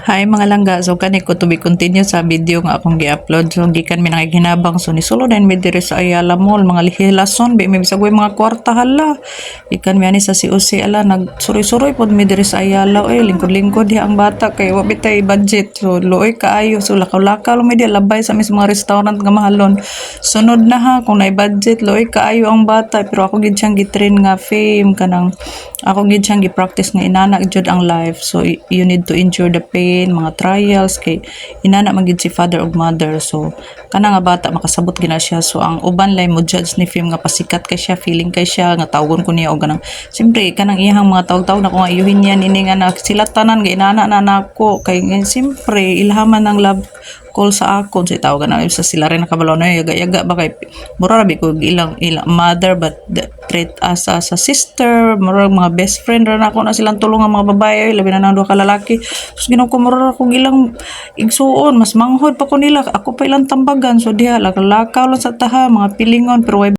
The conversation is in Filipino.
Hi mga langga, so kani ko to be continue sa video nga akong gi-upload. So gikan mi nangginabang so ni solo din mi diri sa Ayala Mall mga lihilason bi mi bisag mga kwarta hala. Gikan mi ani sa COC ala nagsuroy-suroy pod mi diri sa Ayala oy lingkod-lingkod di ang bata kay wa bitay budget. So luoy kaayo so lakaw-lakaw lang mi di labay sa mis mga restaurant nga mahalon. Sunod na ha kung nay budget luoy kaayo ang bata pero ako gid siyang gitrain nga fame kanang ako gid siyang gi-practice nga inana jud ang life. So you need to endure the pain mga trials kay inana man gid si father ug mother. So kana nga bata makasabot gina siya. So ang uban lay mo judge ni film nga pasikat kay siya, feeling kay siya nga tawgon ko niya og ganang siyempre kanang iyang mga tawag-tawag na ko nga iyuhin niya ini nga sila tanan nga inana na nako kay siyempre ilhaman ng love call sa akon sa tawag na sa sila rin nakabalaw na yaga-yaga ba kay mura rabi ko ilang mother but treat as a sister mura mga best friend ra na ako na silang tulong ang mga babae labi na nang duha ka lalaki so ginoo ko mura ko ilang igsuon mas manghod pa ko nila ako pa ilang tambagan so diha lakaw lang sa taha mga pilingon pero